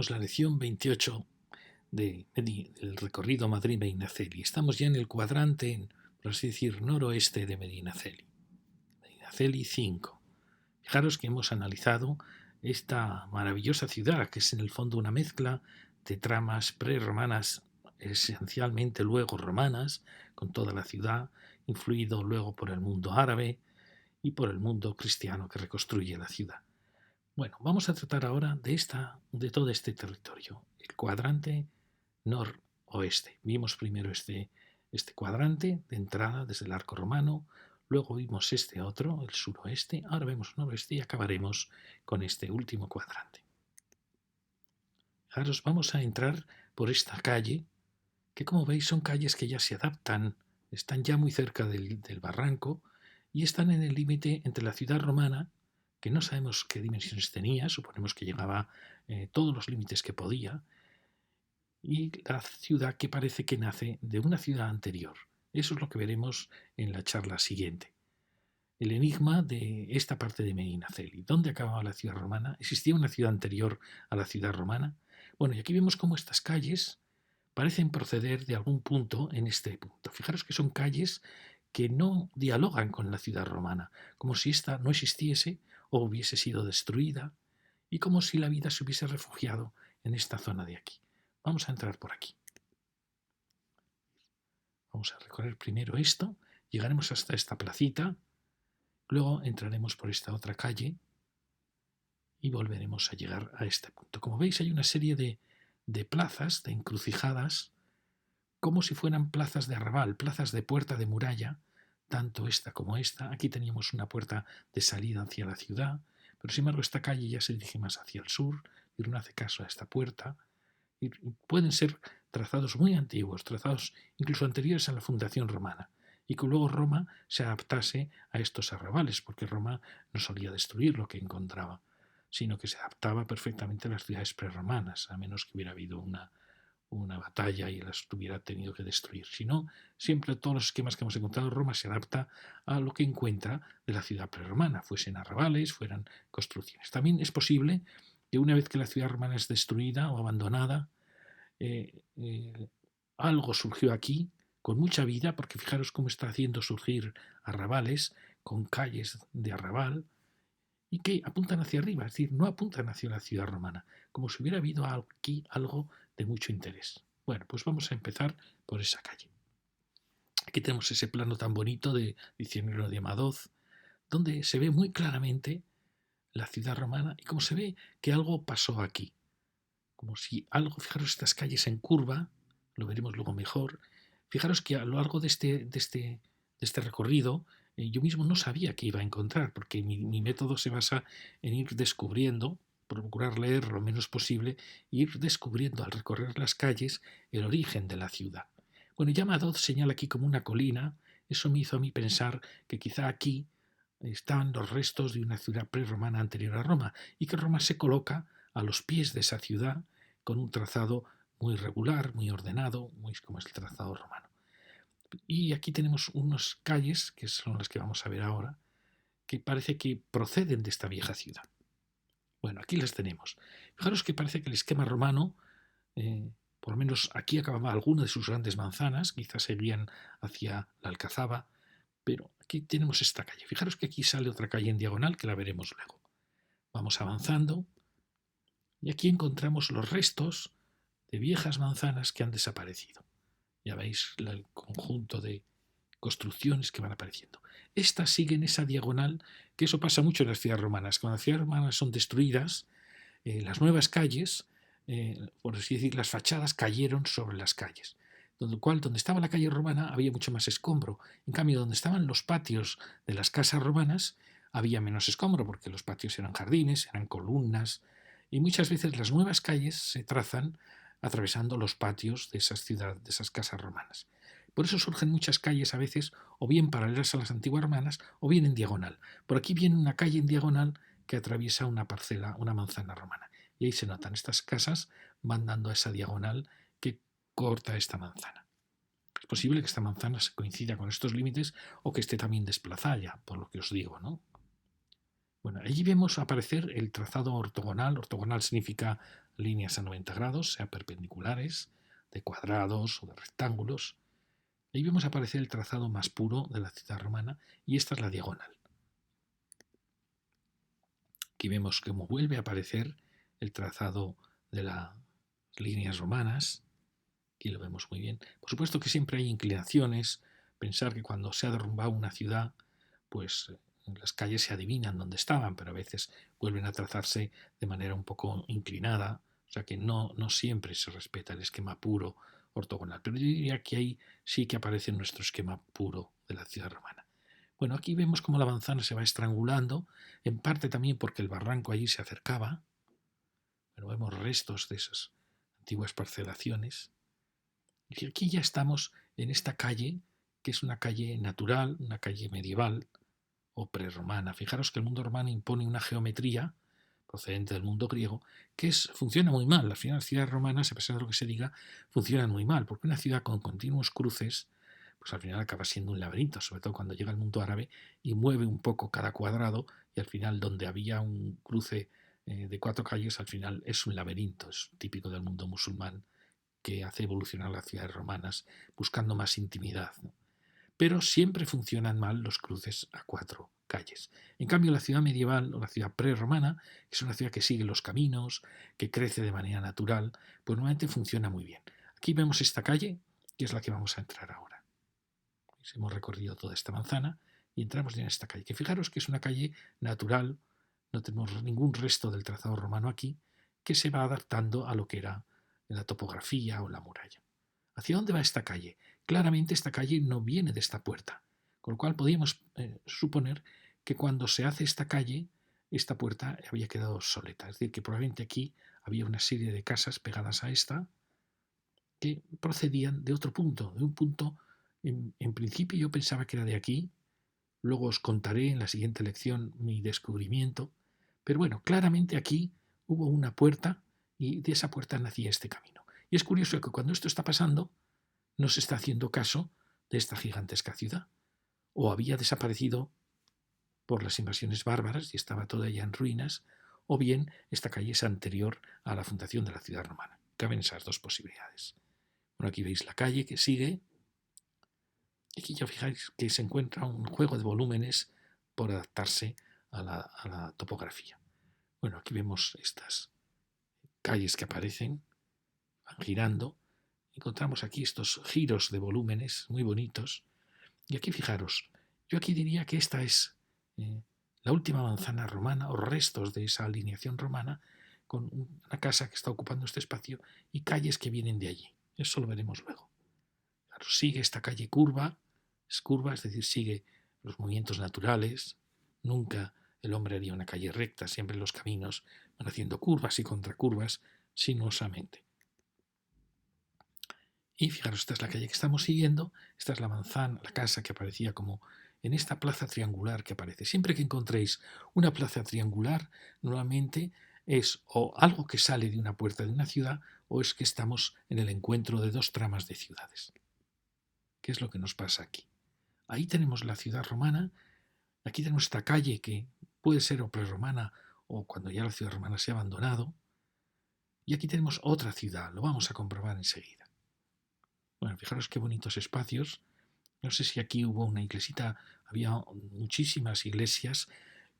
Continuamos la lección 28 del recorrido Madrid-Medinaceli. Estamos ya en el cuadrante, por así decir, noroeste de Medinaceli. Medinaceli 5. Fijaros que hemos analizado esta maravillosa ciudad, que es en el fondo una mezcla de tramas prerromanas, esencialmente luego romanas, con toda la ciudad, influido luego por el mundo árabe y por el mundo cristiano que reconstruye la ciudad. Bueno, vamos a tratar ahora de todo este territorio, el cuadrante noroeste. Vimos primero este cuadrante de entrada desde el arco romano, luego vimos este otro, el suroeste, ahora vemos noroeste y acabaremos con este último cuadrante. Fijaros, vamos a entrar por esta calle, que como veis son calles que ya se adaptan, están ya muy cerca del barranco y están en el límite entre la ciudad romana, que no sabemos qué dimensiones tenía, suponemos que llegaba todos los límites que podía, y la ciudad que parece que nace de una ciudad anterior. Eso es lo que veremos en la charla siguiente. El enigma de esta parte de Medinaceli. ¿Dónde acababa la ciudad romana? ¿Existía una ciudad anterior a la ciudad romana? Bueno, y aquí vemos cómo estas calles parecen proceder de algún punto en este punto. Fijaros que son calles que no dialogan con la ciudad romana, como si ésta no existiese o hubiese sido destruida, y como si la vida se hubiese refugiado en esta zona de aquí. Vamos a entrar por aquí. Vamos a recorrer primero esto, llegaremos hasta esta placita, luego entraremos por esta otra calle y volveremos a llegar a este punto. Como veis, hay una serie de plazas, de encrucijadas, como si fueran plazas de arrabal, plazas de puerta de muralla, tanto esta como esta. Aquí teníamos una puerta de salida hacia la ciudad, pero sin embargo esta calle ya se dirige más hacia el sur y no hace caso a esta puerta. Y pueden ser trazados muy antiguos, trazados incluso anteriores a la fundación romana, y que luego Roma se adaptase a estos arrabales, porque Roma no solía destruir lo que encontraba, sino que se adaptaba perfectamente a las ciudades prerromanas, a menos que hubiera habido una batalla y las hubiera tenido que destruir. Si no, siempre todos los esquemas que hemos encontrado, Roma se adapta a lo que encuentra de la ciudad prerromana, fuesen arrabales, fueran construcciones. También es posible que una vez que la ciudad romana es destruida o abandonada, algo surgió aquí con mucha vida, porque fijaros cómo está haciendo surgir arrabales con calles de arrabal y que apuntan hacia arriba, es decir, no apuntan hacia la ciudad romana, como si hubiera habido aquí algo de mucho interés. Bueno, pues vamos a empezar por esa calle. Aquí tenemos ese plano tan bonito de Diccionario de Madoz, donde se ve muy claramente la ciudad romana y como se ve que algo pasó aquí. Como si algo, fijaros estas calles en curva, lo veremos luego mejor. Fijaros que a lo largo de este recorrido yo mismo no sabía que iba a encontrar, porque mi método se basa en ir descubriendo, procurar leer lo menos posible, e ir descubriendo al recorrer las calles el origen de la ciudad. Bueno, ya Madoz señala aquí como una colina, eso me hizo a mí pensar que quizá aquí estaban los restos de una ciudad prerromana anterior a Roma y que Roma se coloca a los pies de esa ciudad con un trazado muy regular, muy ordenado, muy como es el trazado romano. Y aquí tenemos unas calles, que son las que vamos a ver ahora, que parece que proceden de esta vieja ciudad. Bueno, aquí las tenemos. Fijaros que parece que el esquema romano, por lo menos aquí acababa alguna de sus grandes manzanas, quizás seguían hacia la Alcazaba, pero aquí tenemos esta calle. Fijaros que aquí sale otra calle en diagonal que la veremos luego. Vamos avanzando y aquí encontramos los restos de viejas manzanas que han desaparecido. Ya veis el conjunto de construcciones que van apareciendo. Estas siguen esa diagonal, que eso pasa mucho en las ciudades romanas. Cuando las ciudades romanas son destruidas, las nuevas calles, por así decir, las fachadas cayeron sobre las calles. Donde estaba la calle romana había mucho más escombro. En cambio, donde estaban los patios de las casas romanas había menos escombro, porque los patios eran jardines, eran columnas, y muchas veces las nuevas calles se trazan atravesando los patios de esas ciudades, de esas casas romanas. Por eso surgen muchas calles a veces, o bien paralelas a las antiguas romanas, o bien en diagonal. Por aquí viene una calle en diagonal que atraviesa una parcela, una manzana romana. Y ahí se notan, estas casas van dando a esa diagonal que corta esta manzana. Es posible que esta manzana se coincida con estos límites o que esté también desplazada ya, por lo que os digo, ¿no? Bueno, allí vemos aparecer el trazado ortogonal. Ortogonal significa líneas a 90 grados, sea perpendiculares, de cuadrados o de rectángulos. Ahí vemos aparecer el trazado más puro de la ciudad romana y esta es la diagonal. Aquí vemos cómo vuelve a aparecer el trazado de las líneas romanas. Aquí lo vemos muy bien. Por supuesto que siempre hay inclinaciones. Pensar que cuando se ha derrumbado una ciudad, pues las calles se adivinan dónde estaban, pero a veces vuelven a trazarse de manera un poco inclinada. O sea que no siempre se respeta el esquema puro ortogonal. Pero yo diría que ahí sí que aparece nuestro esquema puro de la ciudad romana. Bueno, aquí vemos cómo la manzana se va estrangulando, en parte también porque el barranco allí se acercaba. Bueno, vemos restos de esas antiguas parcelaciones. Y aquí ya estamos en esta calle, que es una calle natural, una calle medieval o prerromana. Fijaros que el mundo romano impone una geometría procedente del mundo griego que funciona muy mal. Al final las ciudades romanas, a pesar de lo que se diga, funcionan muy mal, porque una ciudad con continuos cruces, pues al final acaba siendo un laberinto, sobre todo cuando llega el mundo árabe y mueve un poco cada cuadrado y al final donde había un cruce de 4 calles, al final es un laberinto, es típico del mundo musulmán que hace evolucionar las ciudades romanas buscando más intimidad, ¿no? Pero siempre funcionan mal los cruces a 4 calles. En cambio, la ciudad medieval o la ciudad prerromana, que es una ciudad que sigue los caminos, que crece de manera natural, pues normalmente funciona muy bien. Aquí vemos esta calle, que es la que vamos a entrar ahora. Hemos recorrido toda esta manzana y entramos en esta calle, que fijaros que es una calle natural, no tenemos ningún resto del trazado romano aquí, que se va adaptando a lo que era la topografía o la muralla. ¿Hacia dónde va esta calle? Claramente esta calle no viene de esta puerta, con lo cual podríamos suponer que cuando se hace esta calle, esta puerta había quedado obsoleta. Es decir, que probablemente aquí había una serie de casas pegadas a esta que procedían de otro punto, de un punto, en principio yo pensaba que era de aquí, luego os contaré en la siguiente lección mi descubrimiento, pero bueno, claramente aquí hubo una puerta y de esa puerta nacía este camino. Y es curioso que cuando esto está pasando, no se está haciendo caso de esta gigantesca ciudad, o había desaparecido por las invasiones bárbaras y estaba toda ya en ruinas, o bien esta calle es anterior a la fundación de la ciudad romana. Caben esas dos posibilidades. Bueno, aquí veis la calle que sigue, y aquí ya fijáis que se encuentra un juego de volúmenes por adaptarse a la topografía. Bueno, aquí vemos estas calles que aparecen, van girando. Encontramos aquí estos giros de volúmenes muy bonitos. Y aquí fijaros, yo aquí diría que esta es la última manzana romana o restos de esa alineación romana con una casa que está ocupando este espacio y calles que vienen de allí. Eso lo veremos luego. Claro, sigue esta calle curva, es decir, sigue los movimientos naturales. Nunca el hombre haría una calle recta, siempre los caminos van haciendo curvas y contracurvas sinuosamente. Y fijaros, esta es la calle que estamos siguiendo, esta es la manzana, la casa que aparecía como en esta plaza triangular que aparece. Siempre que encontréis una plaza triangular, normalmente es o algo que sale de una puerta de una ciudad o es que estamos en el encuentro de dos tramas de ciudades. ¿Qué es lo que nos pasa aquí? Ahí tenemos la ciudad romana, aquí tenemos esta calle que puede ser o prerromana o cuando ya la ciudad romana se ha abandonado, y aquí tenemos otra ciudad, lo vamos a comprobar enseguida. Bueno, fijaros qué bonitos espacios. No sé si aquí hubo una iglesita, había muchísimas iglesias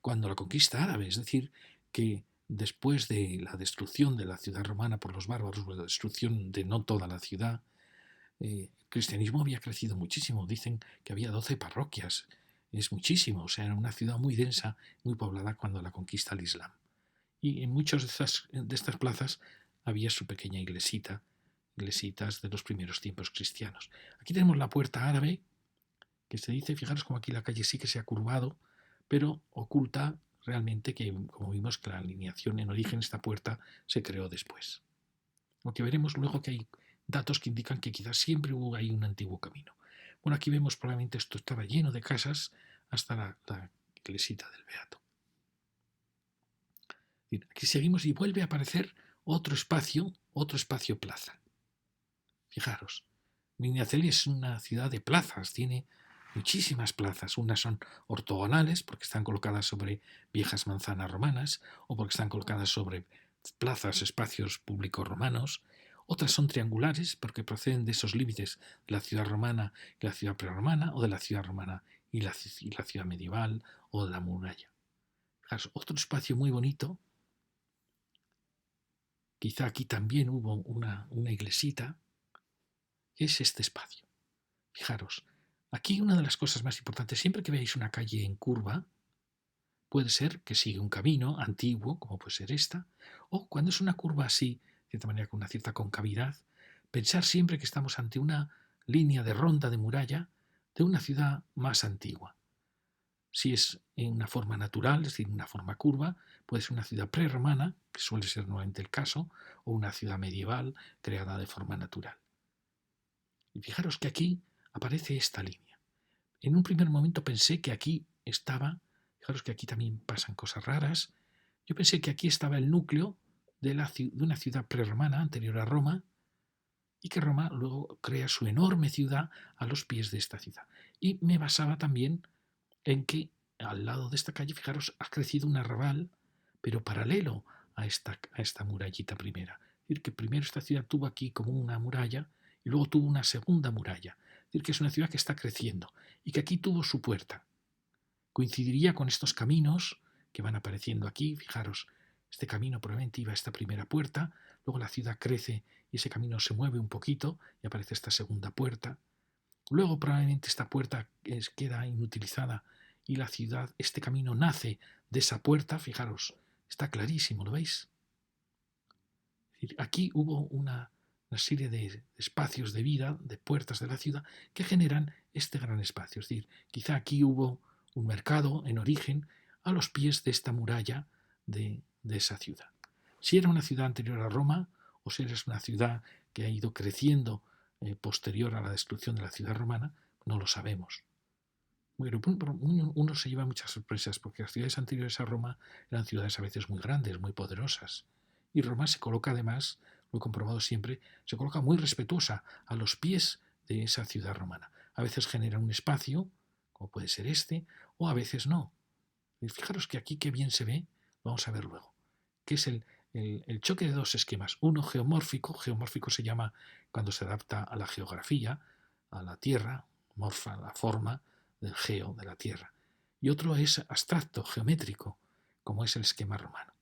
cuando la conquista árabe, es decir, que después de la destrucción de la ciudad romana por los bárbaros, la destrucción de no toda la ciudad, el cristianismo había crecido muchísimo. Dicen que había 12 parroquias, es muchísimo, o sea, era una ciudad muy densa, muy poblada cuando la conquista el Islam. Y en muchas de estas plazas había su pequeña iglesitas de los primeros tiempos cristianos. Aquí tenemos la puerta árabe, que se dice, fijaros como aquí la calle sí que se ha curvado, pero oculta realmente que, como vimos, que la alineación en origen, esta puerta se creó después. Lo que veremos luego que hay datos que indican que quizás siempre hubo ahí un antiguo camino. Bueno, aquí vemos probablemente esto estaba lleno de casas hasta la iglesita del Beato. Aquí seguimos y vuelve a aparecer otro espacio plaza. Fijaros, Medinaceli es una ciudad de plazas, tiene muchísimas plazas. Unas son ortogonales porque están colocadas sobre viejas manzanas romanas o porque están colocadas sobre plazas, espacios públicos romanos. Otras son triangulares porque proceden de esos límites de la ciudad romana y la ciudad prerromana, o de la ciudad romana y la ciudad medieval, o de la muralla. Fijaros, otro espacio muy bonito, quizá aquí también hubo una iglesita, es este espacio. Fijaros, aquí una de las cosas más importantes, siempre que veáis una calle en curva, puede ser que sigue un camino antiguo, como puede ser esta, o cuando es una curva así, de cierta manera con una cierta concavidad, pensar siempre que estamos ante una línea de ronda de muralla de una ciudad más antigua. Si es en una forma natural, es decir, una forma curva, puede ser una ciudad prerromana, que suele ser normalmente el caso, o una ciudad medieval creada de forma natural. Y fijaros que aquí aparece esta línea. En un primer momento pensé que aquí estaba, fijaros que aquí también pasan cosas raras, yo pensé que aquí estaba el núcleo de una ciudad prerromana anterior a Roma, y que Roma luego crea su enorme ciudad a los pies de esta ciudad. Y me basaba también en que al lado de esta calle, fijaros, ha crecido un arrabal, pero paralelo a esta murallita primera. Es decir, que primero esta ciudad tuvo aquí como una muralla y luego tuvo una segunda muralla. Es decir, que es una ciudad que está creciendo y que aquí tuvo su puerta. Coincidiría con estos caminos que van apareciendo aquí. Fijaros, este camino probablemente iba a esta primera puerta, luego la ciudad crece y ese camino se mueve un poquito y aparece esta segunda puerta. Luego probablemente esta puerta queda inutilizada y la ciudad, este camino nace de esa puerta, fijaros, está clarísimo, ¿lo veis? Es decir, aquí hubo una serie de espacios de vida, de puertas de la ciudad, que generan este gran espacio. Es decir, quizá aquí hubo un mercado en origen a los pies de esta muralla de esa ciudad. Si era una ciudad anterior a Roma o si era una ciudad que ha ido creciendo posterior a la destrucción de la ciudad romana, no lo sabemos. Bueno, uno se lleva muchas sorpresas porque las ciudades anteriores a Roma eran ciudades a veces muy grandes, muy poderosas. Y Roma se coloca además, lo he comprobado siempre, se coloca muy respetuosa a los pies de esa ciudad romana. A veces genera un espacio, como puede ser este, o a veces no. Y fijaros que aquí qué bien se ve, vamos a ver luego, que es el choque de dos esquemas. Uno geomórfico se llama cuando se adapta a la geografía, a la tierra, morfa, la forma del geo, de la tierra. Y otro es abstracto, geométrico, como es el esquema romano.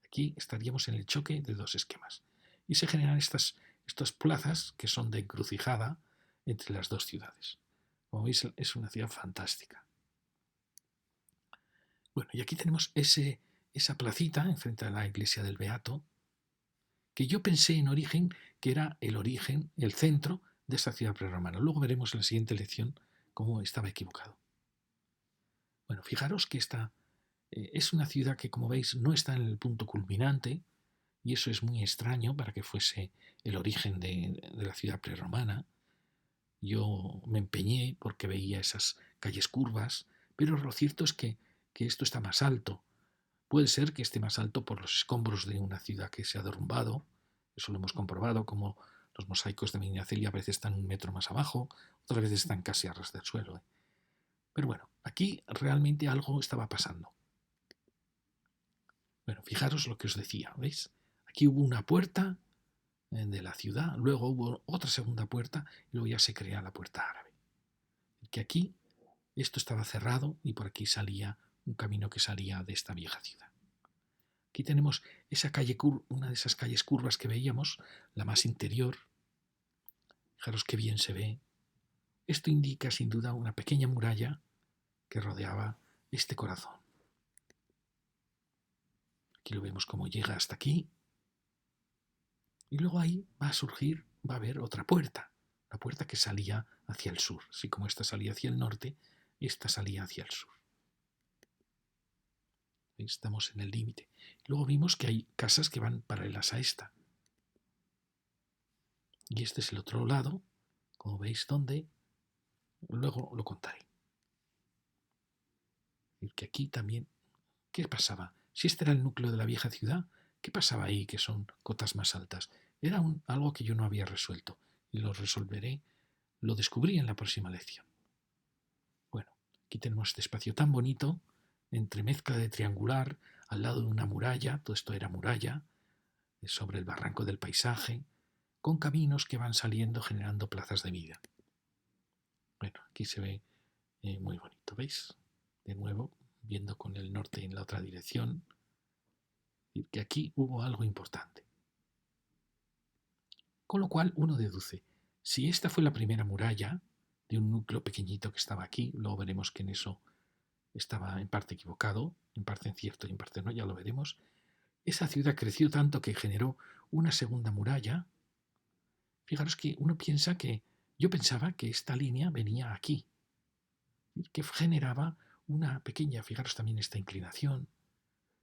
Aquí estaríamos en el choque de dos esquemas. Y se generan estas plazas que son de encrucijada entre las dos ciudades. Como veis, es una ciudad fantástica. Bueno, y aquí tenemos esa placita enfrente a la iglesia del Beato, que yo pensé en origen que era el origen, el centro de esta ciudad prerromana. Luego veremos en la siguiente lección cómo estaba equivocado. Bueno, fijaros que esta es una ciudad que, como veis, no está en el punto culminante, y eso es muy extraño para que fuese el origen de la ciudad prerromana. Yo me empeñé porque veía esas calles curvas, pero lo cierto es que esto está más alto. Puede ser que esté más alto por los escombros de una ciudad que se ha derrumbado. Eso lo hemos comprobado, como los mosaicos de Medinaceli a veces están 1 metro más abajo, otras veces están casi a ras del suelo. Pero bueno, aquí realmente algo estaba pasando. Bueno, fijaros lo que os decía, ¿veis? Aquí hubo una puerta de la ciudad, luego hubo otra segunda puerta y luego ya se crea la puerta árabe. Que aquí esto estaba cerrado y por aquí salía un camino que salía de esta vieja ciudad. Aquí tenemos esa calle, una de esas calles curvas que veíamos, la más interior. Fijaros qué bien se ve. Esto indica sin duda una pequeña muralla que rodeaba este corazón. Aquí lo vemos cómo llega hasta aquí. Y luego ahí va a surgir, va a haber otra puerta. La puerta que salía hacia el sur. Así como esta salía hacia el norte, esta salía hacia el sur. Estamos en el límite. Luego vimos que hay casas que van paralelas a esta. Y este es el otro lado, como veis, donde luego lo contaré. Y que aquí también, ¿qué pasaba? Si este era el núcleo de la vieja ciudad, ¿qué pasaba ahí, que son cotas más altas? Era algo que yo no había resuelto y lo resolveré, lo descubrí en la próxima lección. Bueno, aquí tenemos este espacio tan bonito, entre mezcla de triangular, al lado de una muralla, todo esto era muralla, sobre el barranco del paisaje, con caminos que van saliendo generando plazas de vida. Bueno, aquí se ve muy bonito, ¿veis? De nuevo, viendo con el norte en la otra dirección, que aquí hubo algo importante. Con lo cual uno deduce, si esta fue la primera muralla de un núcleo pequeñito que estaba aquí, luego veremos que en eso estaba en parte equivocado, en parte cierto y en parte no, ya lo veremos, esa ciudad creció tanto que generó una segunda muralla. Fijaros que uno piensa que, yo pensaba que esta línea venía aquí, que generaba una pequeña, fijaros también esta inclinación,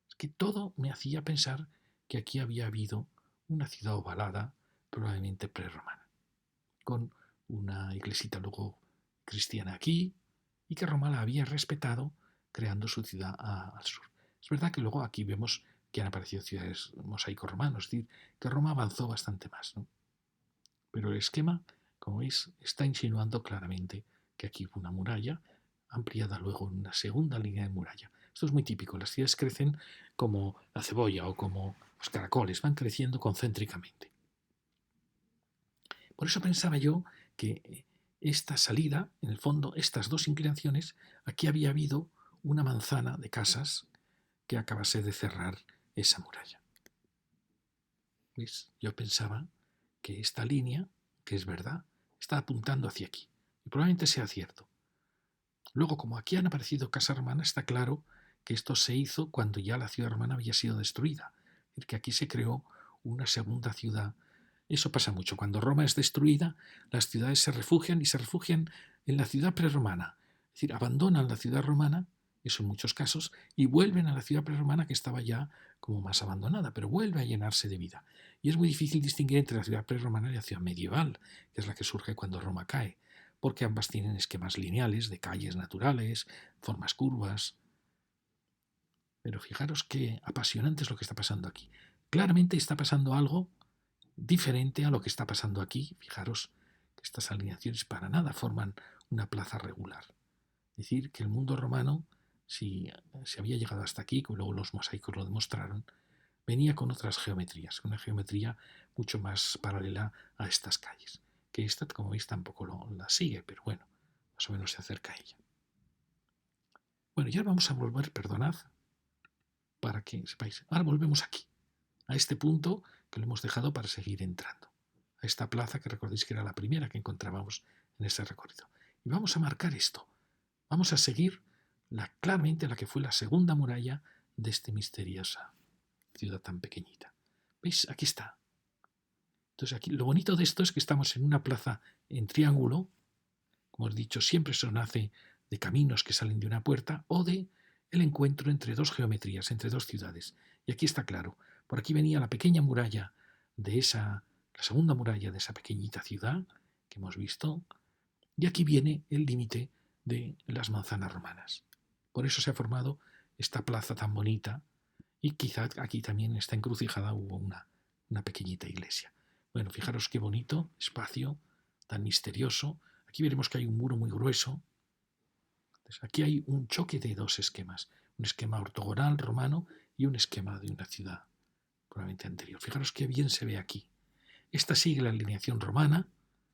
es que todo me hacía pensar que aquí había habido una ciudad ovalada, probablemente prerromana, con una iglesita luego cristiana aquí, y que Roma la había respetado creando su ciudad al sur. Es verdad que luego aquí vemos que han aparecido ciudades mosaicos romanos, es decir, que Roma avanzó bastante más, ¿no? Pero el esquema, como veis, está insinuando claramente que aquí hubo una muralla, ampliada luego en una segunda línea de muralla. Esto es muy típico, las ciudades crecen como la cebolla o como los caracoles, van creciendo concéntricamente. Por eso pensaba yo que esta salida, en el fondo, estas dos inclinaciones, aquí había habido una manzana de casas que acabase de cerrar esa muralla. ¿Veis? Yo pensaba que esta línea, que es verdad, está apuntando hacia aquí. Y probablemente sea cierto. Luego, como aquí han aparecido casas romanas, está claro que esto se hizo cuando ya la ciudad romana había sido destruida. Es decir, que aquí se creó una segunda ciudad. Eso pasa mucho. Cuando Roma es destruida, las ciudades se refugian y se refugian en la ciudad prerromana. Es decir, abandonan la ciudad romana, eso en muchos casos, y vuelven a la ciudad prerromana que estaba ya como más abandonada, pero vuelve a llenarse de vida. Y es muy difícil distinguir entre la ciudad prerromana y la ciudad medieval, que es la que surge cuando Roma cae, porque ambas tienen esquemas lineales de calles naturales, formas curvas. Pero fijaros qué apasionante es lo que está pasando aquí. Claramente está pasando algo diferente a lo que está pasando aquí. Fijaros que estas alineaciones para nada forman una plaza regular. Es decir, que el mundo romano, si se había llegado hasta aquí, que luego los mosaicos lo demostraron, venía con otras geometrías, una geometría mucho más paralela a estas calles. Que esta, como veis, tampoco la sigue, pero bueno, más o menos se acerca a ella. Bueno, ya vamos a volver, perdonad, para que sepáis. Ahora volvemos aquí, a este punto que lo hemos dejado para seguir entrando. A esta plaza que recordéis que era la primera que encontrábamos en ese recorrido. Y vamos a marcar esto. Vamos a seguir claramente la que fue la segunda muralla de esta misteriosa ciudad tan pequeñita. ¿Veis? Aquí está. Entonces aquí lo bonito de esto es que estamos en una plaza en triángulo. Como os he dicho, siempre eso nace de caminos que salen de una puerta o de el encuentro entre dos geometrías, entre dos ciudades. Y aquí está claro. Por aquí venía la pequeña muralla de la segunda muralla de esa pequeñita ciudad que hemos visto. Y aquí viene el límite de las manzanas romanas. Por eso se ha formado esta plaza tan bonita y quizá aquí también en esta encrucijada hubo una pequeñita iglesia. Bueno, fijaros qué bonito espacio, tan misterioso. Aquí veremos que hay un muro muy grueso. Entonces, aquí hay un choque de dos esquemas. Un esquema ortogonal romano y un esquema de una ciudad probablemente anterior. Fijaros qué bien se ve aquí. Esta sigue la alineación romana,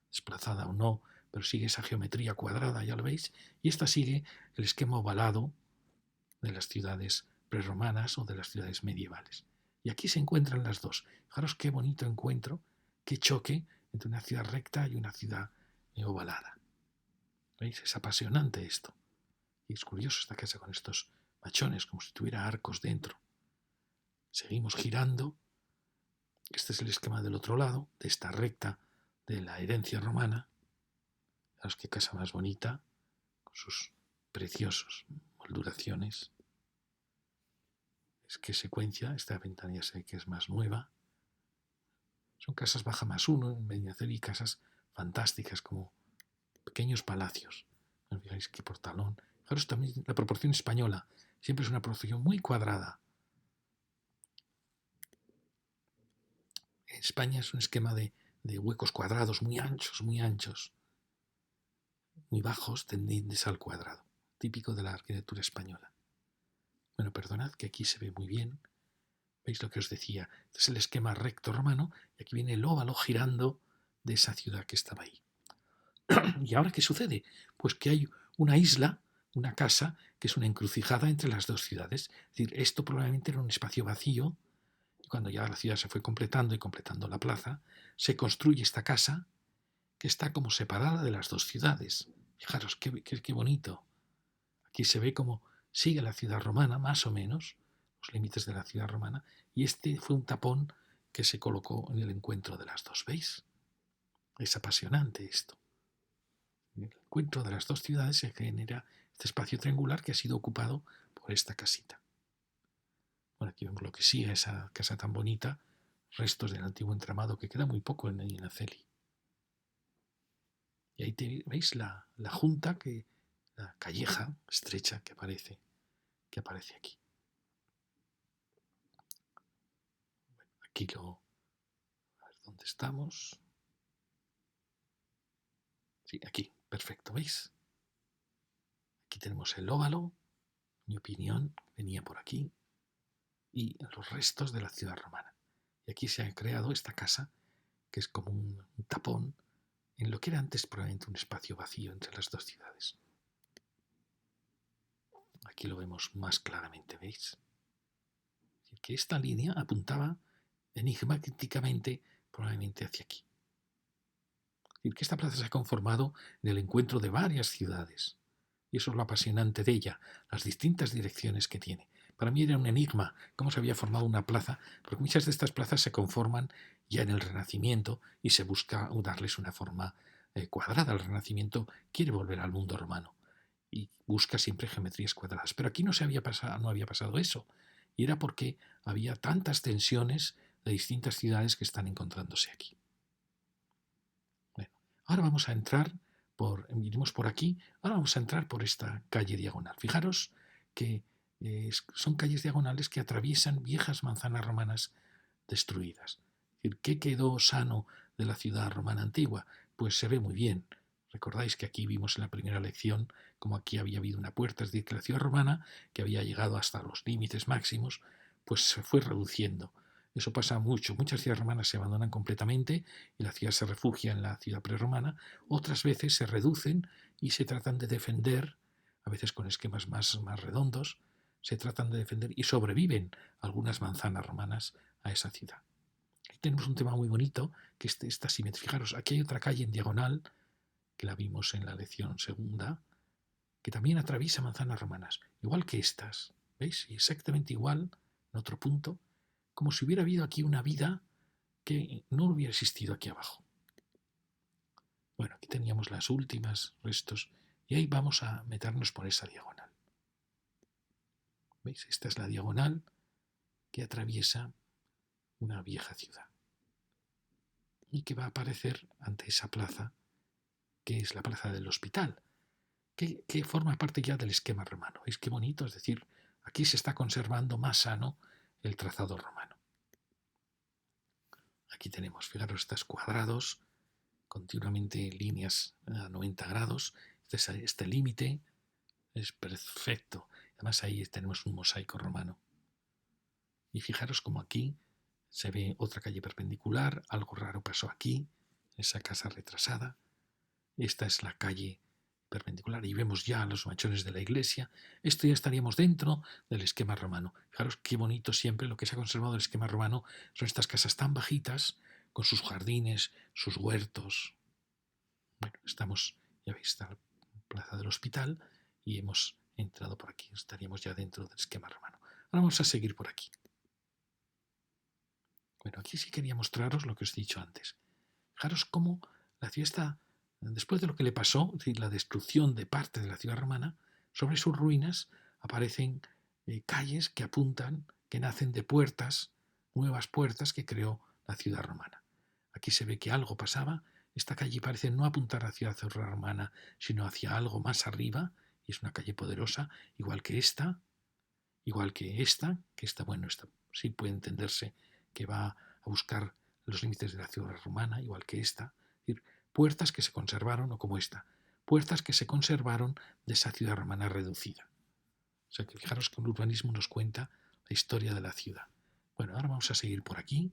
desplazada o no, pero sigue esa geometría cuadrada, ya lo veis. Y esta sigue el esquema ovalado de las ciudades prerromanas o de las ciudades medievales. Y aquí se encuentran las dos. Fijaros qué bonito encuentro, qué choque entre una ciudad recta y una ciudad ovalada. ¿Veis? Es apasionante esto. Y es curioso esta casa con estos machones, como si tuviera arcos dentro. Seguimos girando. Este es el esquema del otro lado, de esta recta de la herencia romana. Fijaros qué casa más bonita, con sus preciosos molduraciones. Es que secuencia, esta ventana ya sé que es más nueva. Son casas baja más uno en Medinaceli y casas fantásticas como pequeños palacios. No fijáis qué portalón. Fijaros también la proporción española. Siempre es una proporción muy cuadrada. En España es un esquema de huecos cuadrados muy anchos, muy bajos, tendientes al cuadrado. Típico de la arquitectura española. Bueno, perdonad que aquí se ve muy bien. ¿Veis lo que os decía? Este es el esquema recto romano y aquí viene el óvalo girando de esa ciudad que estaba ahí. ¿Y ahora qué sucede? Pues que hay una isla, una casa, que es una encrucijada entre las dos ciudades. Es decir, esto probablemente era un espacio vacío y cuando ya la ciudad se fue completando y completando la plaza, se construye esta casa que está como separada de las dos ciudades. Fijaros qué bonito. Aquí se ve cómo sigue la ciudad romana, más o menos, los límites de la ciudad romana, y este fue un tapón que se colocó en el encuentro de las dos. ¿Veis? Es apasionante esto. En el encuentro de las dos ciudades se genera este espacio triangular que ha sido ocupado por esta casita. Bueno, aquí vemos lo que sigue esa casa tan bonita, restos del antiguo entramado que queda muy poco en la Celi. Y ahí veis la junta, la calleja estrecha que aparece aquí. Bueno, a ver dónde estamos. Sí, aquí, perfecto, ¿veis? Aquí tenemos el óvalo, mi opinión venía por aquí, y los restos de la ciudad romana. Y aquí se ha creado esta casa, que es como un tapón en lo que era antes probablemente un espacio vacío entre las dos ciudades. Aquí lo vemos más claramente, ¿veis? Que esta línea apuntaba enigmáticamente probablemente hacia aquí. Es decir, que esta plaza se ha conformado en el encuentro de varias ciudades. Y eso es lo apasionante de ella, las distintas direcciones que tiene. Para mí era un enigma cómo se había formado una plaza, porque muchas de estas plazas se conforman ya en el Renacimiento y se busca darles una forma cuadrada. El Renacimiento quiere volver al mundo romano y busca siempre geometrías cuadradas. Pero aquí no había pasado eso. Y era porque había tantas tensiones de distintas ciudades que están encontrándose aquí. Bueno, ahora vamos a entrar iremos por aquí, ahora vamos a entrar por esta calle diagonal. Fijaros que son calles diagonales que atraviesan viejas manzanas romanas destruidas. Es decir, ¿qué quedó sano de la ciudad romana antigua? Pues se ve muy bien. Recordáis que aquí vimos en la primera lección como aquí había habido una puerta, es decir, que la ciudad romana, que había llegado hasta los límites máximos, pues se fue reduciendo. Eso pasa mucho. Muchas ciudades romanas se abandonan completamente y la ciudad se refugia en la ciudad prerromana. Otras veces se reducen y se tratan de defender, a veces con esquemas más redondos, se tratan de defender y sobreviven algunas manzanas romanas a esa ciudad. Aquí tenemos un tema muy bonito, que es esta simetría. Fijaros, aquí hay otra calle en diagonal, que la vimos en la lección segunda, que también atraviesa manzanas romanas, igual que estas. ¿Veis? Exactamente igual, en otro punto, como si hubiera habido aquí una vida que no hubiera existido aquí abajo. Bueno, aquí teníamos las últimas restos y ahí vamos a meternos por esa diagonal. ¿Veis? Esta es la diagonal que atraviesa una vieja ciudad y que va a aparecer ante esa plaza, que es la plaza del hospital, que forma parte ya del esquema romano. ¿Veis qué bonito? Es decir, aquí se está conservando más sano el trazado romano. Aquí tenemos, fijaros, estos cuadrados, continuamente líneas a 90 grados. Este límite es perfecto. Además ahí tenemos un mosaico romano. Y fijaros como aquí se ve otra calle perpendicular, algo raro pasó aquí, esa casa retrasada. Esta es la calle perpendicular y vemos ya los machones de la iglesia. Esto ya estaríamos dentro del esquema romano. Fijaros qué bonito siempre lo que se ha conservado del esquema romano son estas casas tan bajitas, con sus jardines, sus huertos. Bueno, estamos, ya veis, está la plaza del hospital y hemos entrado por aquí. Estaríamos ya dentro del esquema romano. Ahora vamos a seguir por aquí. Bueno, aquí sí quería mostraros lo que os he dicho antes. Fijaros cómo la ciudad está, después de lo que le pasó, es decir, la destrucción de parte de la ciudad romana, sobre sus ruinas aparecen calles que apuntan, que nacen de puertas, nuevas puertas que creó la ciudad romana. Aquí se ve que algo pasaba. Esta calle parece no apuntar hacia la ciudad romana, sino hacia algo más arriba, y es una calle poderosa, igual que esta, bueno, esta sí puede entenderse que va a buscar los límites de la ciudad romana, igual que esta. Es decir, puertas que se conservaron, o como esta, puertas que se conservaron de esa ciudad romana reducida. O sea que fijaros que el urbanismo nos cuenta la historia de la ciudad. Bueno, ahora vamos a seguir por aquí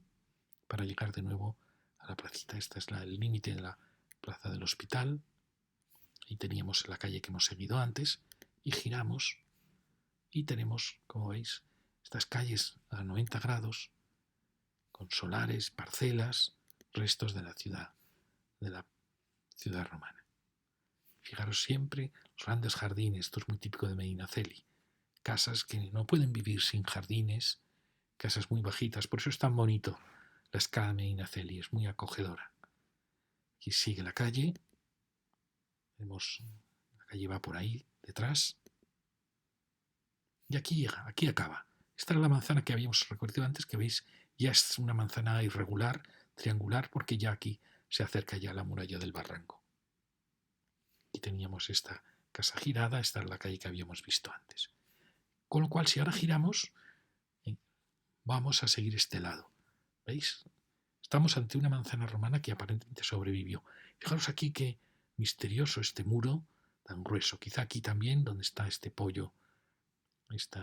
para llegar de nuevo a la placita. Este es el límite de la plaza del hospital. Ahí teníamos la calle que hemos seguido antes y giramos y tenemos, como veis, estas calles a 90 grados con solares, parcelas, restos de la ciudad romana. Fijaros siempre los grandes jardines, esto es muy típico de Medinaceli, casas que no pueden vivir sin jardines, casas muy bajitas, por eso es tan bonito la escala de Medinaceli, es muy acogedora. Aquí sigue la calle, vemos, la calle va por ahí detrás, y aquí llega, aquí acaba. Esta era la manzana que habíamos recorrido antes, que veis, ya es una manzana irregular, triangular, porque ya aquí se acerca ya la muralla del barranco. Y teníamos esta casa girada, esta es la calle que habíamos visto antes. Con lo cual, si ahora giramos, vamos a seguir este lado. ¿Veis? Estamos ante una manzana romana que aparentemente sobrevivió. Fijaros aquí qué misterioso este muro tan grueso. Quizá aquí también, donde está este pollo, este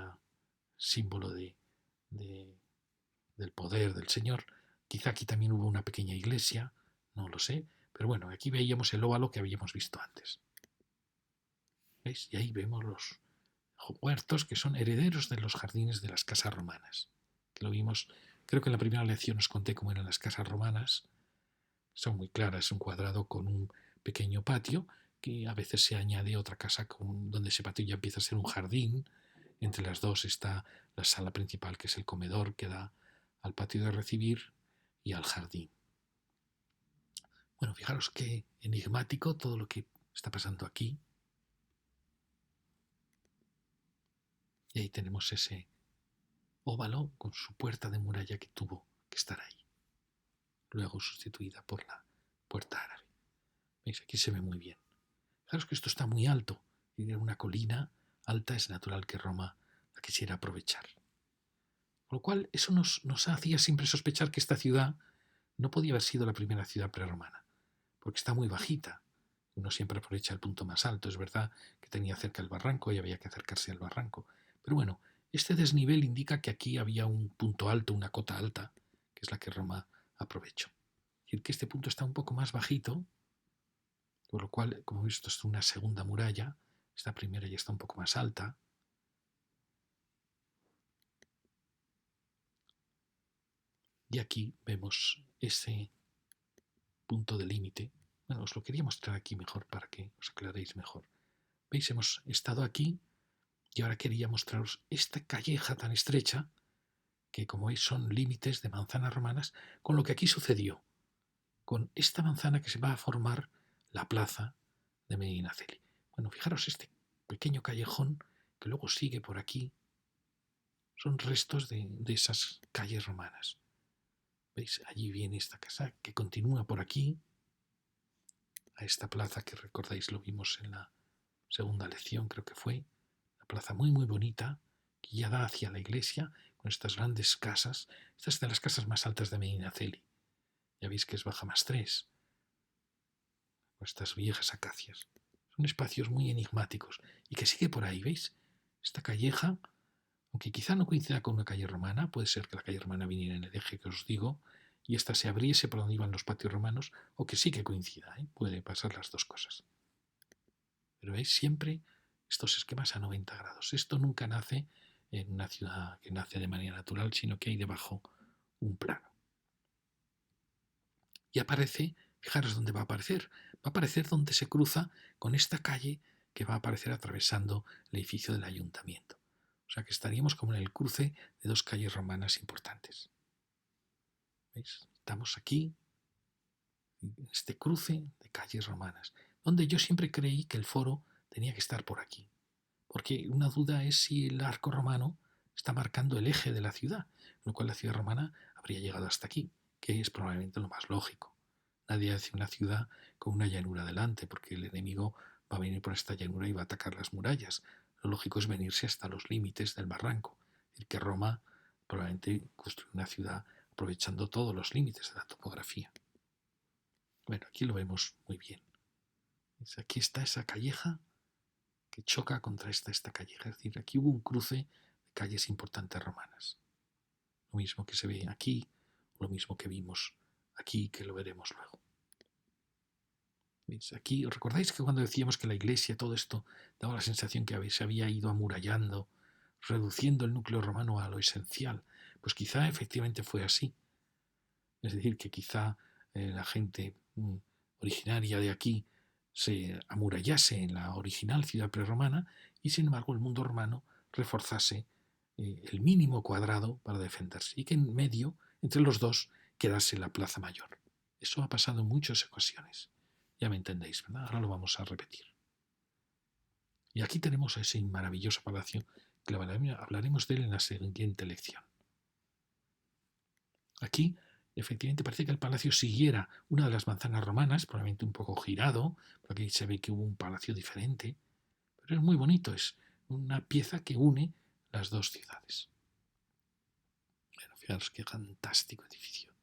símbolo del poder del Señor. Quizá aquí también hubo una pequeña iglesia, no lo sé. Pero bueno, aquí veíamos el óvalo que habíamos visto antes. ¿Veis? Y ahí vemos los huertos que son herederos de los jardines de las casas romanas. Lo vimos, creo que en la primera lección os conté cómo eran las casas romanas. Son muy claras, es un cuadrado con un pequeño patio que a veces se añade otra casa donde ese patio ya empieza a ser un jardín. Entre las dos está la sala principal, que es el comedor, que da al patio de recibir y al jardín. Bueno, fijaros qué enigmático todo lo que está pasando aquí. Y ahí tenemos ese óvalo con su puerta de muralla que tuvo que estar ahí, luego sustituida por la puerta árabe. ¿Veis? Aquí se ve muy bien. Fijaros que esto está muy alto, y en una colina alta es natural que Roma la quisiera aprovechar. Con lo cual, eso nos hacía siempre sospechar que esta ciudad no podía haber sido la primera ciudad prerromana, porque está muy bajita. Uno siempre aprovecha el punto más alto. Es verdad que tenía cerca el barranco y había que acercarse al barranco. Pero bueno, este desnivel indica que aquí había un punto alto, una cota alta, que es la que Roma aprovechó. Es decir, que este punto está un poco más bajito, por lo cual, como he visto, es una segunda muralla. Esta primera ya está un poco más alta. Y aquí vemos ese punto de límite. Bueno, os lo quería mostrar aquí mejor para que os aclaréis mejor. ¿Veis? Hemos estado aquí y ahora quería mostraros esta calleja tan estrecha que, como veis, son límites de manzanas romanas, con lo que aquí sucedió, con esta manzana que se va a formar la plaza de Medinaceli. Bueno, fijaros este pequeño callejón que luego sigue por aquí, son restos de esas calles romanas. ¿Veis? Allí viene esta casa que continúa por aquí, a esta plaza que recordáis lo vimos en la segunda lección, creo que fue, una plaza muy muy bonita, que ya da hacia la iglesia, con estas grandes casas. Esta es de las casas más altas de Medinaceli. Ya veis que es baja +3, con estas viejas acacias. Son espacios muy enigmáticos y que sigue por ahí, ¿veis? Esta calleja, aunque quizá no coincida con una calle romana, puede ser que la calle romana viniera en el eje que os digo y esta se abriese por donde iban los patios romanos, o que sí que coincida, ¿eh? Puede pasar las dos cosas. Pero veis siempre estos esquemas a 90 grados. Esto nunca nace en una ciudad que nace de manera natural, sino que hay debajo un plano. Y aparece, fijaros dónde va a aparecer. Va a aparecer donde se cruza con esta calle que va a aparecer atravesando el edificio del ayuntamiento. O sea que estaríamos como en el cruce de dos calles romanas importantes. ¿Veis? Estamos aquí, en este cruce de calles romanas, donde yo siempre creí que el foro tenía que estar por aquí. Porque una duda es si el arco romano está marcando el eje de la ciudad, con lo cual la ciudad romana habría llegado hasta aquí, que es probablemente lo más lógico. Nadie hace una ciudad con una llanura delante, porque el enemigo va a venir por esta llanura y va a atacar las murallas. Lo lógico es venirse hasta los límites del barranco. Es decir, que Roma probablemente construyó una ciudad aprovechando todos los límites de la topografía. Bueno, aquí lo vemos muy bien. Aquí está esa calleja que choca contra esta calleja. Es decir, aquí hubo un cruce de calles importantes romanas. lo mismo que se ve aquí, lo mismo que vimos aquí, que lo veremos luego. ¿Veis? Aquí, ¿os recordáis que cuando decíamos que la iglesia, todo esto, daba la sensación que se había ido amurallando, reduciendo el núcleo romano a lo esencial? Pues quizá efectivamente fue así. Es decir, que quizá la gente originaria de aquí se amurallase en la original ciudad prerromana y sin embargo el mundo romano reforzase el mínimo cuadrado para defenderse y que en medio, entre los dos, quedase la plaza mayor. Eso ha pasado en muchas ocasiones. Ya me entendéis, ¿verdad? Ahora lo vamos a repetir. Y aquí tenemos ese maravilloso palacio que hablaremos de él en la siguiente lección. Aquí, efectivamente, parece que el palacio siguiera una de las manzanas romanas, probablemente un poco girado, porque aquí se ve que hubo un palacio diferente, pero es muy bonito, es una pieza que une las dos ciudades. Bueno, fijaros qué fantástico edificio.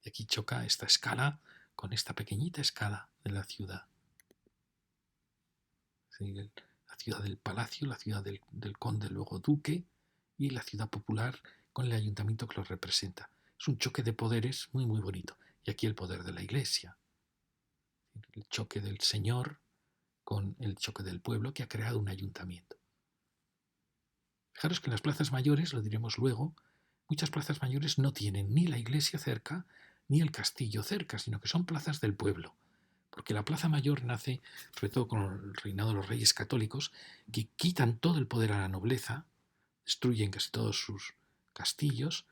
Y aquí choca esta escala con esta pequeñita escala de la ciudad. ¿Sí? La ciudad del palacio, la ciudad del conde, luego duque, y la ciudad popular con el ayuntamiento que lo representa. Es un choque de poderes muy, muy bonito. Y aquí el poder de la iglesia. El choque del señor con el choque del pueblo que ha creado un ayuntamiento. Fijaros que en las plazas mayores, lo diremos luego, muchas plazas mayores no tienen ni la iglesia cerca ni el castillo cerca, sino que son plazas del pueblo. Porque la plaza mayor nace, sobre todo con el reinado de los reyes católicos, que quitan todo el poder a la nobleza, destruyen casi todos sus castillos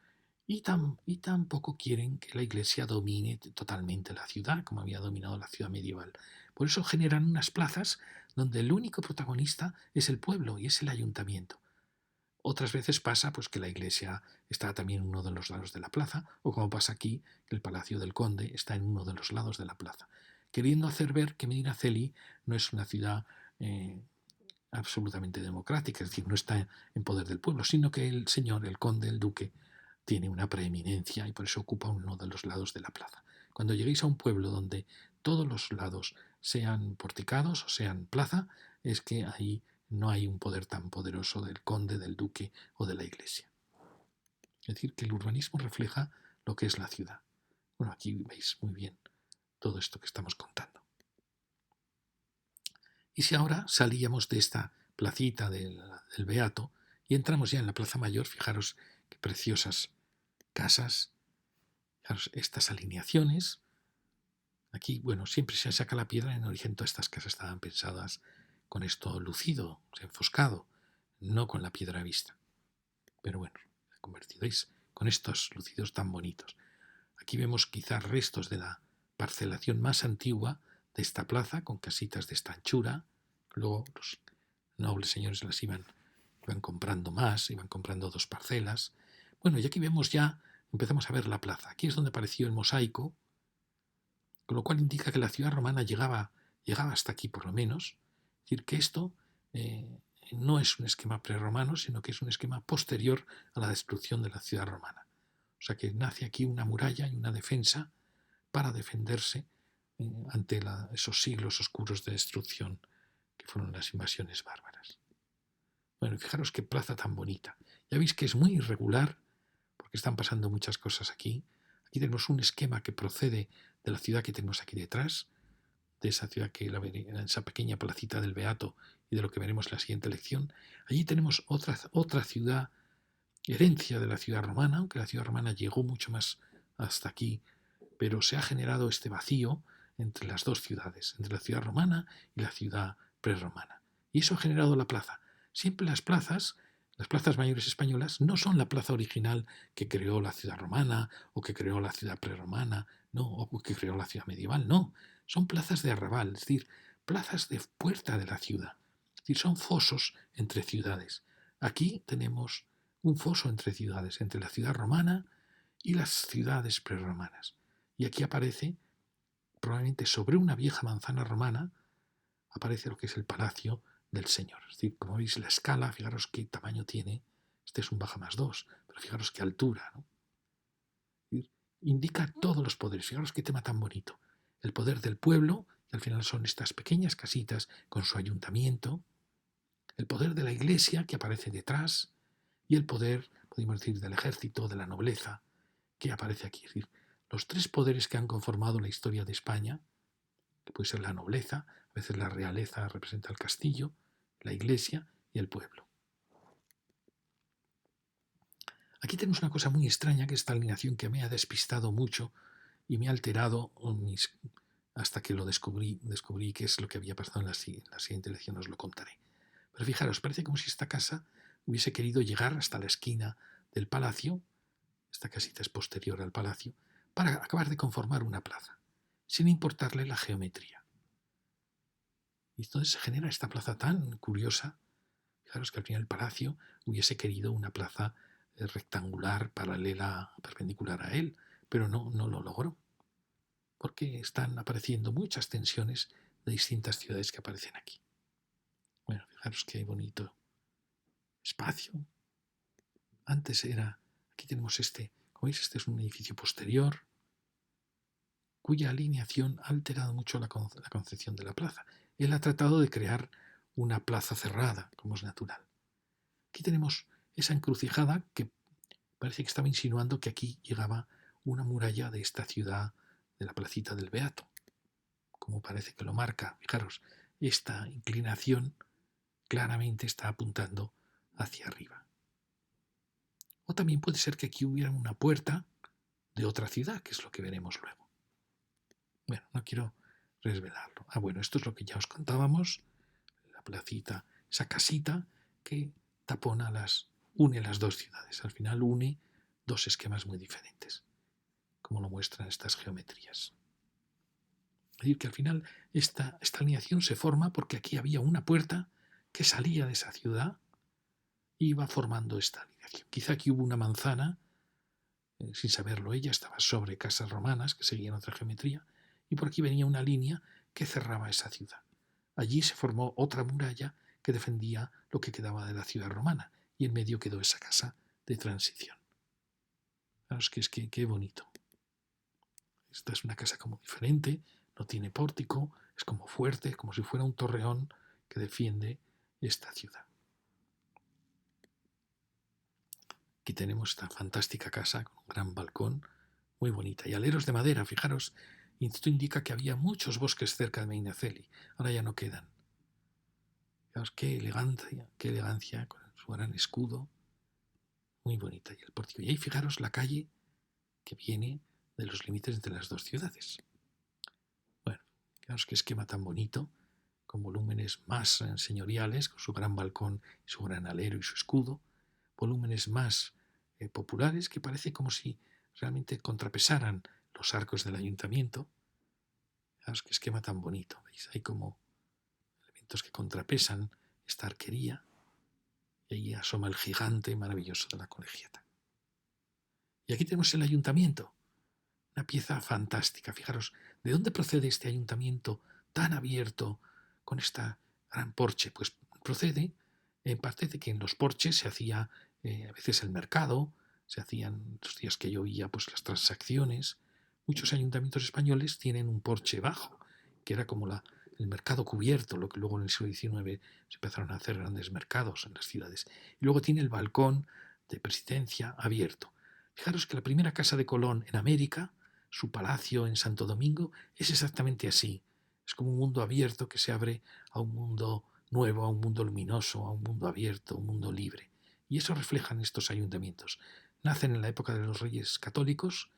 y tampoco quieren que la iglesia domine totalmente la ciudad, como había dominado la ciudad medieval. Por eso generan unas plazas donde el único protagonista es el pueblo y es el ayuntamiento. Otras veces pasa pues, que la iglesia está también en uno de los lados de la plaza, o como pasa aquí, que el Palacio del Conde está en uno de los lados de la plaza, queriendo hacer ver que Medinaceli no es una ciudad absolutamente democrática, es decir, no está en poder del pueblo, sino que el señor, el conde, el duque, tiene una preeminencia y por eso ocupa uno de los lados de la plaza. Cuando lleguéis a un pueblo donde todos los lados sean porticados o sean plaza, es que ahí no hay un poder tan poderoso del conde, del duque o de la iglesia. Es decir, que el urbanismo refleja lo que es la ciudad. Bueno, aquí veis muy bien todo esto que estamos contando. Y si ahora salíamos de esta placita del Beato y entramos ya en la Plaza Mayor, fijaros qué preciosas casas, fijaros estas alineaciones. Aquí, bueno, siempre se saca la piedra, en origen todas estas casas estaban pensadas con esto lucido, enfoscado, no con la piedra vista. Pero bueno, convertiréis con estos lucidos tan bonitos. Aquí vemos quizás restos de la parcelación más antigua de esta plaza, con casitas de esta anchura. Luego los nobles señores las iban comprando más, iban comprando 2 parcelas. Bueno, y aquí vemos ya, empezamos a ver la plaza. Aquí es donde apareció el mosaico, con lo cual indica que la ciudad romana llegaba hasta aquí por lo menos. Es decir, que esto no es un esquema prerromano, sino que es un esquema posterior a la destrucción de la ciudad romana. O sea que nace aquí una muralla y una defensa para defenderse ante esos siglos oscuros de destrucción que fueron las invasiones bárbaras. Bueno, fijaros qué plaza tan bonita. Ya veis que es muy irregular, porque están pasando muchas cosas aquí. Aquí tenemos un esquema que procede de la ciudad que tenemos aquí detrás, de esa ciudad esa pequeña placita del Beato y de lo que veremos en la siguiente lección. Allí tenemos otra ciudad, herencia de la ciudad romana, aunque la ciudad romana llegó mucho más hasta aquí, pero se ha generado este vacío entre las dos ciudades, entre la ciudad romana y la ciudad prerromana. Y eso ha generado la plaza. Siempre las plazas mayores españolas, no son la plaza original que creó la ciudad romana o que creó la ciudad prerromana, no, o que creó la ciudad medieval, no. Son plazas de arrabal, es decir, plazas de puerta de la ciudad. Es decir, son fosos entre ciudades. Aquí tenemos un foso entre ciudades, entre la ciudad romana y las ciudades prerromanas. Y aquí aparece, probablemente sobre una vieja manzana romana, aparece lo que es el palacio del Señor. Es decir, como veis la escala, fijaros qué tamaño tiene. Este es un baja más 2, pero fijaros qué altura, ¿no? Es decir, indica todos los poderes. Fijaros qué tema tan bonito. El poder del pueblo, que al final son estas pequeñas casitas con su ayuntamiento. El poder de la iglesia, que aparece detrás. Y el poder, podemos decir, del ejército, de la nobleza, que aparece aquí. Es decir, los tres poderes que han conformado la historia de España, que puede ser la nobleza, a veces la realeza representa el castillo, la iglesia y el pueblo. Aquí tenemos una cosa muy extraña, que es esta alineación que me ha despistado mucho y me ha alterado hasta que lo descubrí qué es lo que había pasado en la siguiente lección, os lo contaré. Pero fijaros, parece como si esta casa hubiese querido llegar hasta la esquina del palacio, esta casita es posterior al palacio, para acabar de conformar una plaza, sin importarle la geometría. Y entonces se genera esta plaza tan curiosa. Fijaros que al final el palacio hubiese querido una plaza rectangular, paralela, perpendicular a él, pero no lo logró, porque están apareciendo muchas tensiones de distintas ciudades que aparecen aquí. Bueno, fijaros qué bonito espacio. Antes era, aquí tenemos como veis, este es un edificio posterior, cuya alineación ha alterado mucho la concepción de la plaza. Él ha tratado de crear una plaza cerrada, como es natural. Aquí tenemos esa encrucijada que parece que estaba insinuando que aquí llegaba una muralla de esta ciudad, de la placita del Beato, como parece que lo marca. Fijaros, esta inclinación claramente está apuntando hacia arriba. O también puede ser que aquí hubiera una puerta de otra ciudad, que es lo que veremos luego. Bueno, no quiero desvelarlo. Bueno, esto es lo que ya os contábamos, la placita, esa casita que une las dos ciudades. Al final une dos esquemas muy diferentes, como lo muestran estas geometrías. Es decir, que al final esta alineación se forma porque aquí había una puerta que salía de esa ciudad y iba formando esta alineación. Quizá aquí hubo una manzana, sin saberlo ella, estaba sobre casas romanas que seguían otra geometría, y por aquí venía una línea que cerraba esa ciudad. Allí se formó otra muralla que defendía lo que quedaba de la ciudad romana, y en medio quedó esa casa de transición. Fijaros que es que qué bonito. Esta es una casa como diferente, no tiene pórtico, es como fuerte, como si fuera un torreón que defiende esta ciudad. Aquí tenemos esta fantástica casa con un gran balcón, muy bonita, y aleros de madera. Fijaros, y esto indica que había muchos bosques cerca de Medinaceli, ahora ya no quedan. Fijaros qué elegancia con su gran escudo, muy bonita, y el pórtico. Y ahí fijaros la calle que viene de los límites entre las dos ciudades. Bueno, fijaros qué esquema tan bonito, con volúmenes más señoriales, con su gran balcón, su gran alero y su escudo, volúmenes más populares que parece como si realmente contrapesaran los arcos del ayuntamiento. Fijaros qué esquema tan bonito, ¿veis? Hay como elementos que contrapesan esta arquería y ahí asoma el gigante maravilloso de la colegiata. Y aquí tenemos el ayuntamiento, una pieza fantástica. Fijaros, ¿de dónde procede este ayuntamiento tan abierto con esta gran porche? Pues procede en parte de que en los porches se hacía a veces el mercado, se hacían los días que llovía pues las transacciones. Muchos ayuntamientos españoles tienen un porche bajo, que era como el mercado cubierto, lo que luego en el siglo XIX se empezaron a hacer grandes mercados en las ciudades. Y luego tiene el balcón de presidencia abierto. Fijaros que la primera casa de Colón en América, su palacio en Santo Domingo, es exactamente así. Es como un mundo abierto que se abre a un mundo nuevo, a un mundo luminoso, a un mundo abierto, a un mundo libre. Y eso reflejan estos ayuntamientos. Nacen en la época de los reyes católicos,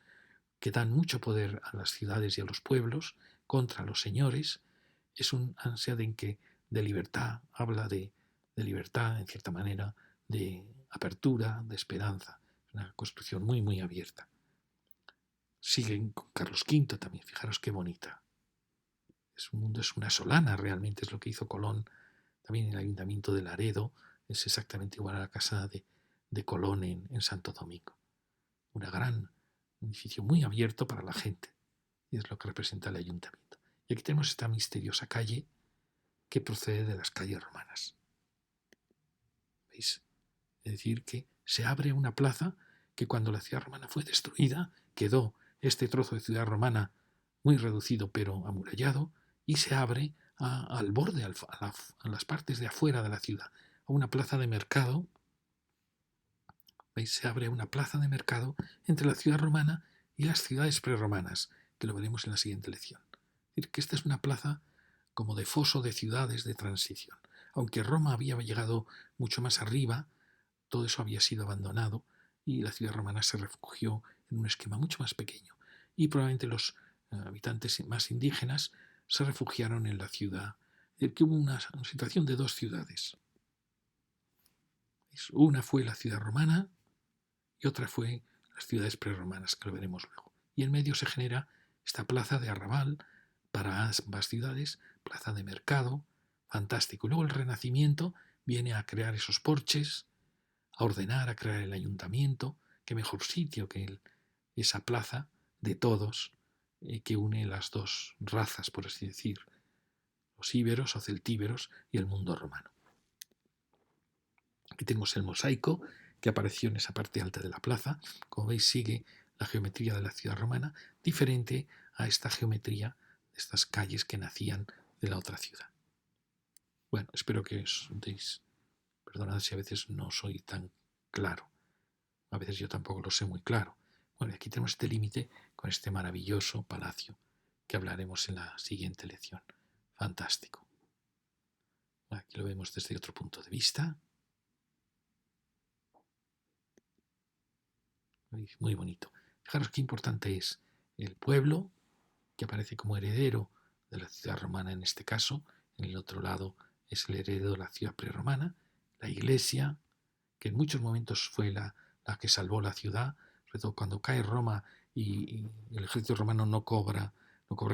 que dan mucho poder a las ciudades y a los pueblos contra los señores. Es un ansia de libertad, habla de libertad, en cierta manera, de apertura, de esperanza. Es una construcción muy, muy abierta. Siguen con Carlos V también, fijaros qué bonita. Es una solana realmente, es lo que hizo Colón también en el ayuntamiento de Laredo, es exactamente igual a la casa de Colón en Santo Domingo. Un edificio muy abierto para la gente, y es lo que representa el ayuntamiento. Y aquí tenemos esta misteriosa calle que procede de las calles romanas. ¿Veis? Es decir, que se abre una plaza que cuando la ciudad romana fue destruida, quedó este trozo de ciudad romana muy reducido pero amurallado, y se abre al borde, a las partes de afuera de la ciudad, a una plaza de mercado ¿Veis? Se abre una plaza de mercado entre la ciudad romana y las ciudades prerromanas, que lo veremos en la siguiente lección. Es decir, que esta es una plaza como de foso de ciudades de transición. Aunque Roma había llegado mucho más arriba, todo eso había sido abandonado y la ciudad romana se refugió en un esquema mucho más pequeño. Y probablemente los habitantes más indígenas se refugiaron en la ciudad. Es decir, que hubo una situación de dos ciudades. Una fue la ciudad romana y otra fue las ciudades prerromanas, que lo veremos luego. Y en medio se genera esta plaza de arrabal para ambas ciudades, plaza de mercado, fantástico. Y luego el Renacimiento viene a crear esos porches, a ordenar, a crear el ayuntamiento. Qué mejor sitio que esa plaza de todos que une las dos razas, por así decir, los íberos o celtíberos y el mundo romano. Aquí tenemos el mosaico que apareció en esa parte alta de la plaza. Como veis, sigue la geometría de la ciudad romana, diferente a esta geometría de estas calles que nacían de la otra ciudad. Bueno, espero que os deis. Perdonad si a veces no soy tan claro. A veces yo tampoco lo sé muy claro. Bueno, y aquí tenemos este límite con este maravilloso palacio que hablaremos en la siguiente lección. Fantástico. Aquí lo vemos desde otro punto de vista. Muy bonito. Fijaros qué importante es el pueblo, que aparece como heredero de la ciudad romana en este caso. En el otro lado es el heredero de la ciudad prerromana. La iglesia, que en muchos momentos fue la que salvó la ciudad, sobre todo cuando cae Roma y el ejército romano no cobra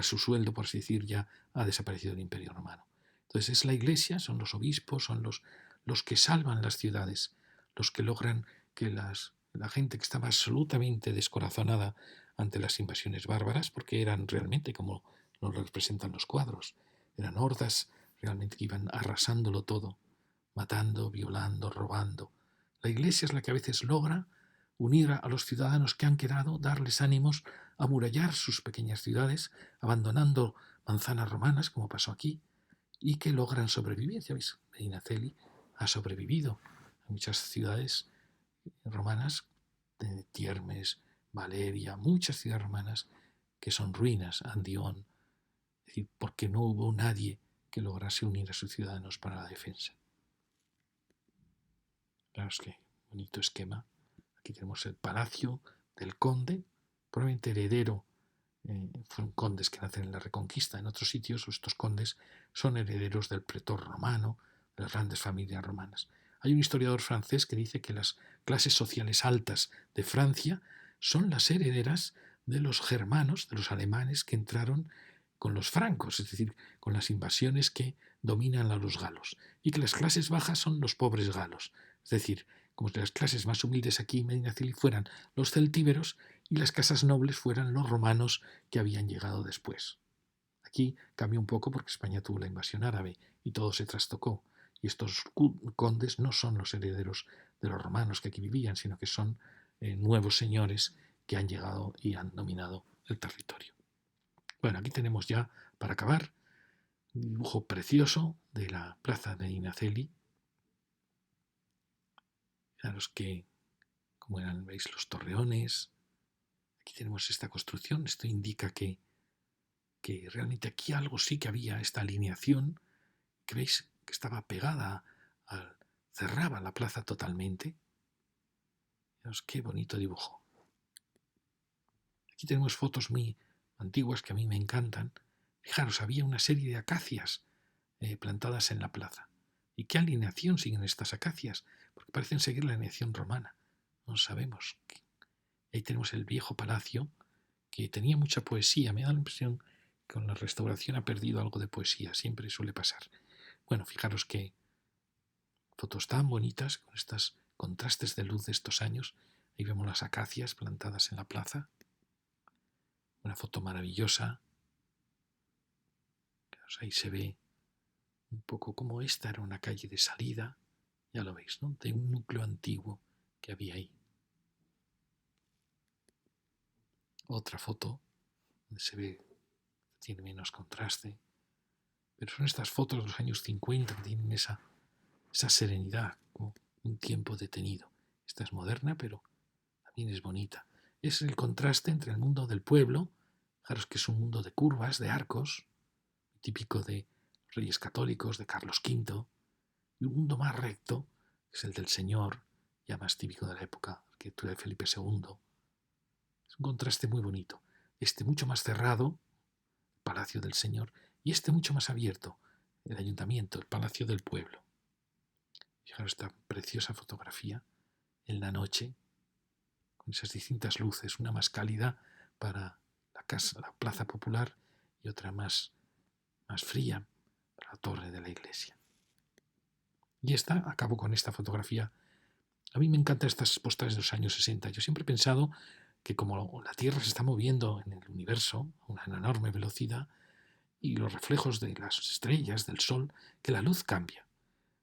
su sueldo, por así decir, ya ha desaparecido el imperio romano. Entonces es la iglesia, son los obispos, son los que salvan las ciudades, los que logran que la gente que estaba absolutamente descorazonada ante las invasiones bárbaras, porque eran realmente como nos lo representan los cuadros, eran hordas realmente que iban arrasándolo todo, matando, violando, robando. La iglesia es la que a veces logra unir a los ciudadanos que han quedado, darles ánimos, amurallar sus pequeñas ciudades, abandonando manzanas romanas, como pasó aquí, y que logran sobrevivir. Ya veis, Medinaceli ha sobrevivido a muchas ciudades romanas, Tiermes, Valeria, muchas ciudades romanas que son ruinas, Andión, es decir, porque no hubo nadie que lograse unir a sus ciudadanos para la defensa. Claro, es que bonito esquema. Aquí tenemos el palacio del conde, probablemente heredero. Fueron condes que nacen en la Reconquista. En otros sitios estos condes son herederos del pretor romano, de las grandes familias romanas. Hay un historiador francés que dice que las clases sociales altas de Francia son las herederas de los germanos, de los alemanes que entraron con los francos, es decir, con las invasiones que dominan a los galos, y que las clases bajas son los pobres galos, es decir, como si las clases más humildes aquí en Medinaceli fueran los celtíberos y las casas nobles fueran los romanos que habían llegado después. Aquí cambió un poco porque España tuvo la invasión árabe y todo se trastocó. Y estos condes no son los herederos de los romanos que aquí vivían, sino que son nuevos señores que han llegado y han dominado el territorio. Bueno, aquí tenemos ya, para acabar, un dibujo precioso de la plaza de Medinaceli. Fijaros que, como eran, veis, los torreones. Aquí tenemos esta construcción. Esto indica que realmente aquí algo sí que había, esta alineación, que veis que estaba pegada, cerraba la plaza totalmente. Fijaros qué bonito dibujo. Aquí tenemos fotos muy antiguas que a mí me encantan. Fijaros, había una serie de acacias plantadas en la plaza. ¿Y qué alineación siguen estas acacias? Porque parecen seguir la alineación romana. No sabemos. Ahí tenemos el viejo palacio, que tenía mucha poesía. Me da la impresión que con la restauración ha perdido algo de poesía. Siempre suele pasar. Bueno, fijaros que fotos tan bonitas, con estos contrastes de luz de estos años. Ahí vemos las acacias plantadas en la plaza. Una foto maravillosa. Ahí se ve un poco como esta era una calle de salida, ya lo veis, ¿no? De un núcleo antiguo que había ahí. Otra foto donde se ve, tiene menos contraste, pero son estas fotos de los años 50 que tienen esa serenidad, como un tiempo detenido. Esta es moderna, pero también es bonita. Es el contraste entre el mundo del pueblo, fijaros que es un mundo de curvas, de arcos, típico de reyes católicos, de Carlos V, y un mundo más recto, que es el del Señor, ya más típico de la época, arquitectura de Felipe II. Es un contraste muy bonito. Este mucho más cerrado, el Palacio del Señor, y este mucho más abierto, el Ayuntamiento, el Palacio del Pueblo. Fijaros esta preciosa fotografía en la noche, con esas distintas luces, una más cálida para la casa, la plaza popular, y otra más fría para la torre de la iglesia. Y acabo con esta fotografía. A mí me encantan estas postales de los años 60. Yo siempre he pensado que como la Tierra se está moviendo en el universo a una enorme velocidad y los reflejos de las estrellas, del Sol, que la luz cambia.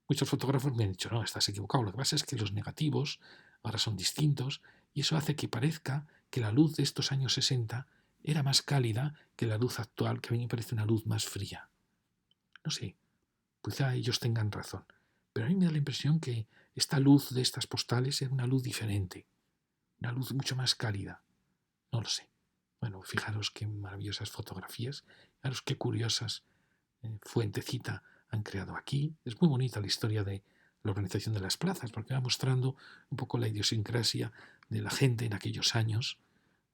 Muchos fotógrafos me han dicho, no, estás equivocado. Lo que pasa es que los negativos ahora son distintos y eso hace que parezca que la luz de estos años 60 era más cálida que la luz actual, que a mí me parece una luz más fría. No sé, quizá ellos tengan razón, pero a mí me da la impresión que esta luz de estas postales era una luz diferente, una luz mucho más cálida. No lo sé. Bueno, fijaros qué maravillosas fotografías, fijaros qué curiosas fuentecita han creado aquí. Es muy bonita la historia de la organización de las plazas, porque va mostrando un poco la idiosincrasia de la gente en aquellos años,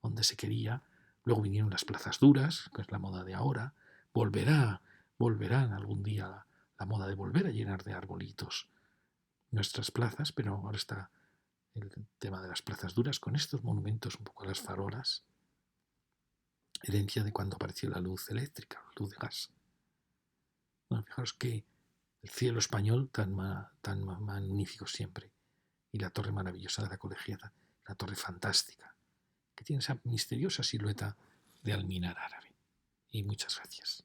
donde se quería. Luego vinieron las plazas duras, que es la moda de ahora. Volverán algún día la moda de volver a llenar de arbolitos nuestras plazas, pero ahora está el tema de las plazas duras con estos monumentos un poco a las farolas, herencia de cuando apareció la luz eléctrica, la luz de gas. Bueno, fijaros que el cielo español tan magnífico siempre, y la torre maravillosa de la Colegiata, la torre fantástica, que tiene esa misteriosa silueta de alminar árabe. Y muchas gracias.